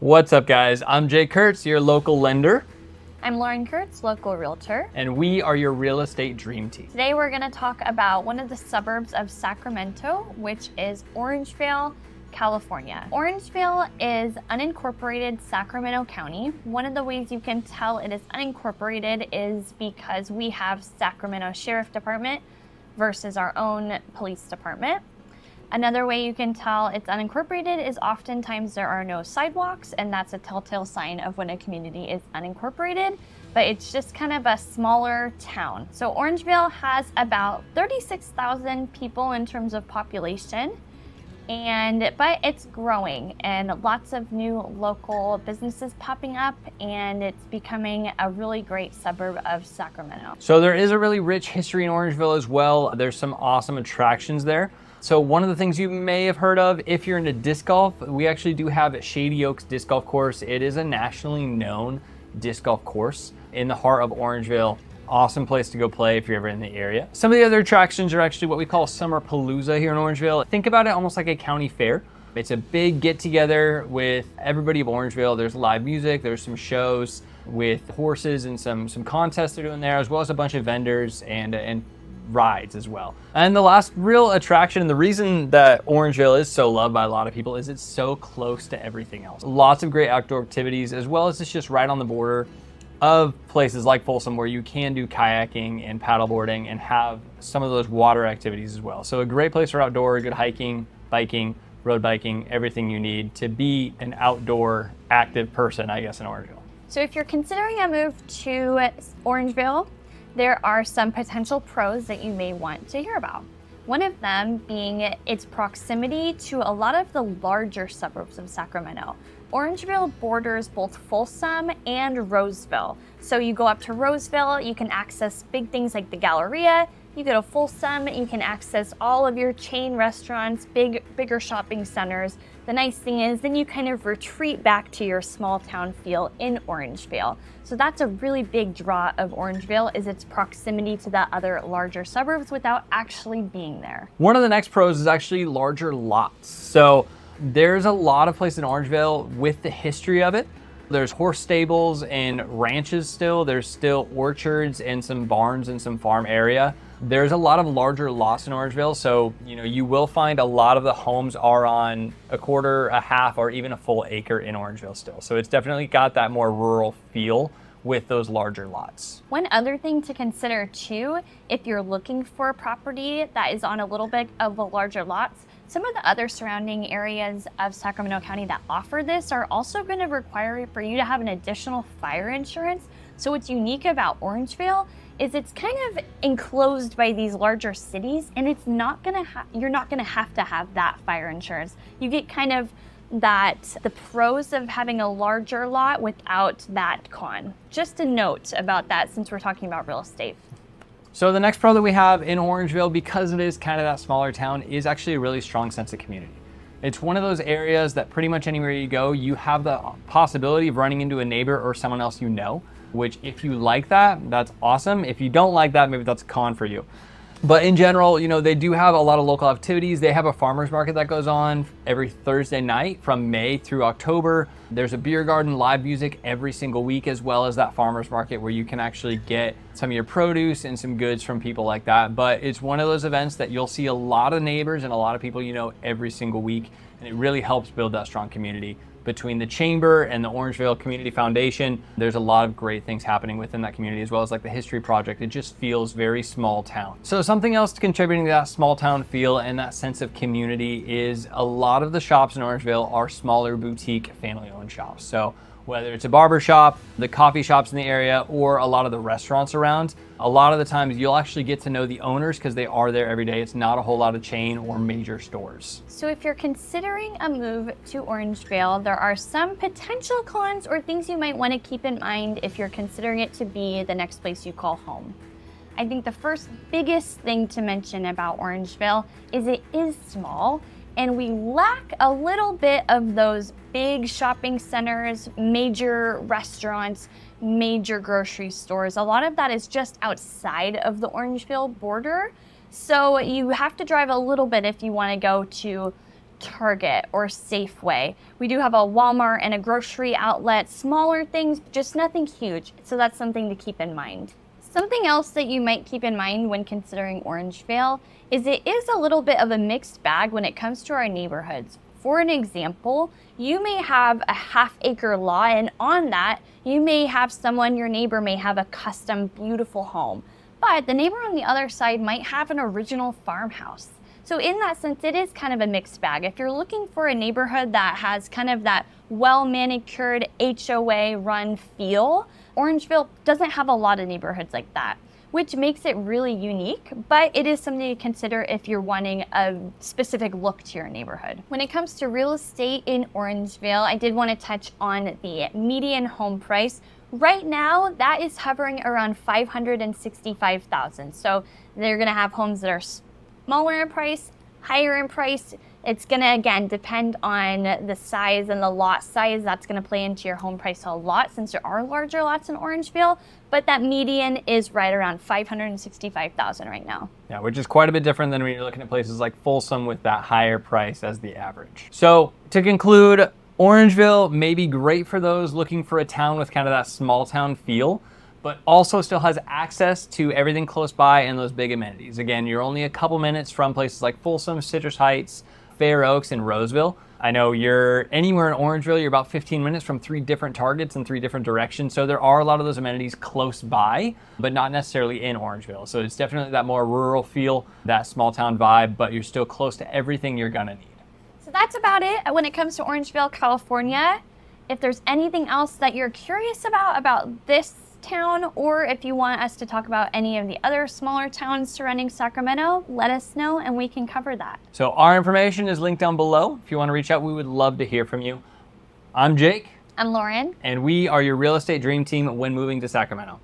What's up, guys? I'm Jay Kurtz, your local lender, I'm Lauren Kurtz, local realtor. and we are your real estate dream team. Today we're going to talk about one of the suburbs of Sacramento, which is Orangevale, California. Orangevale is unincorporated Sacramento County. One of the ways you can tell it is unincorporated is because we have Sacramento Sheriff Department versus our own police department. Another way you can tell it's unincorporated is oftentimes there are no sidewalks, and that's a telltale sign of when a community is unincorporated, but it's just kind of a smaller town. So Orangevale has about 36,000 people in terms of population, but it's growing and lots of new local businesses popping up, and it's becoming a really great suburb of Sacramento. So there is a really rich history in Orangevale as well. There's some awesome attractions there. So one of the things you may have heard of, if you're into disc golf, we actually do have Shady Oaks Disc Golf Course. It is a nationally known disc golf course in the heart of Orangevale. Awesome place to go play if you're ever in the area. Some of the other attractions are actually what we call Summer Palooza here in Orangevale. Think about it almost like a county fair. It's a big get together with everybody of Orangevale. There's live music, there's some shows with horses and some contests they're doing there, as well as a bunch of vendors and rides as well. And the last real attraction, and the reason that Orangevale is so loved by a lot of people, is it's so close to everything else. Lots of great outdoor activities, as well as it's just right on the border of places like Folsom where you can do kayaking and paddleboarding and have some of those water activities as well. So a great place for outdoor, good hiking, biking, road biking, everything you need to be an outdoor active person, I guess, in Orangevale. So if you're considering a move to Orangevale, there are some potential pros that you may want to hear about. One of them being its proximity to a lot of the larger suburbs of Sacramento. Orangevale borders both Folsom and Roseville. So you go up to Roseville, you can access big things like the Galleria. You go to Folsom, you can access all of your chain restaurants, bigger shopping centers. The nice thing is then you kind of retreat back to your small town feel in Orangevale. So that's a really big draw of Orangevale, is its proximity to the other larger suburbs without actually being there. One of the next pros is actually larger lots. So there's a lot of places in Orangevale with the history of it. There's horse stables and ranches still. There's still orchards and some barns and some farm area. There's a lot of larger lots in Orangevale, so you will find a lot of the homes are on a quarter, a half, or even a full acre in Orangevale still. So it's definitely got that more rural feel with those larger lots. One other thing to consider too, if you're looking for a property that is on a little bit of the larger lots, some of the other surrounding areas of Sacramento County that offer this are also going to require for you to have an additional fire insurance. So what's unique about Orangevale is it's kind of enclosed by these larger cities, and it's not going to you're not going to have that fire insurance. You get kind of the pros of having a larger lot without that con. Just a note about that since we're talking about real estate. So the next pro that we have in Orangevale, because it is kind of that smaller town, is actually a really strong sense of community. It's one of those areas that pretty much anywhere you go, you have the possibility of running into a neighbor or someone else you know, which if you like that, that's awesome. If you don't like that, maybe that's a con for you. But in general, they do have a lot of local activities. They have a farmer's market that goes on every Thursday night from May through October. There's a beer garden, live music every single week, as well as that farmer's market where you can actually get some of your produce and some goods from people like that. But it's one of those events that you'll see a lot of neighbors and a lot of people every single week. And it really helps build that strong community. Between the Chamber and the Orangevale Community Foundation, there's a lot of great things happening within that community, as well as like the History Project. It just feels very small town. So something else contributing to that small town feel and that sense of community is a lot of the shops in Orangevale are smaller boutique family-owned shops. So whether it's a barber shop, the coffee shops in the area, or a lot of the restaurants around, a lot of the times you'll actually get to know the owners because they are there every day. It's not a whole lot of chain or major stores. So if you're considering a move to Orangevale, there are some potential cons or things you might want to keep in mind if you're considering it to be the next place you call home. I think the first biggest thing to mention about Orangevale is it is small, and we lack a little bit of those big shopping centers, major restaurants, major grocery stores. A lot of that is just outside of the Orangevale border. So you have to drive a little bit if you want to go to Target or Safeway. We do have a Walmart and a grocery outlet, smaller things, just nothing huge. So that's something to keep in mind. Something else that you might keep in mind when considering Orangevale is it is a little bit of a mixed bag when it comes to our neighborhoods. For an example, you may have a half-acre lot, and on that, you may have your neighbor may have a custom, beautiful home. But the neighbor on the other side might have an original farmhouse. So in that sense, it is kind of a mixed bag. If you're looking for a neighborhood that has kind of that well-manicured HOA-run feel, Orangevale doesn't have a lot of neighborhoods like that, which makes it really unique, but it is something to consider if you're wanting a specific look to your neighborhood. When it comes to real estate in Orangevale, I did want to touch on the median home price. Right now, that is hovering around $565,000. So they're gonna have homes that are smaller in price, higher in price. It's gonna, again, depend on the size and the lot size. That's gonna play into your home price a lot since there are larger lots in Orangevale, but that median is right around $565,000 right now. Yeah, which is quite a bit different than when you're looking at places like Folsom with that higher price as the average. So to conclude, Orangevale may be great for those looking for a town with kind of that small town feel, but also still has access to everything close by and those big amenities. Again, you're only a couple minutes from places like Folsom, Citrus Heights, Fair Oaks, and Roseville. I know you're anywhere in Orangevale, you're about 15 minutes from 3 different Targets in 3 different directions. So there are a lot of those amenities close by, but not necessarily in Orangevale. So it's definitely that more rural feel, that small town vibe, but you're still close to everything you're gonna need. So that's about it when it comes to Orangevale, California. If there's anything else that you're curious about this town, or if you want us to talk about any of the other smaller towns surrounding Sacramento, let us know and we can cover that. So our information is linked down below. If you want to reach out, we would love to hear from you. I'm Jake. I'm Lauren. And we are your real estate dream team when moving to Sacramento.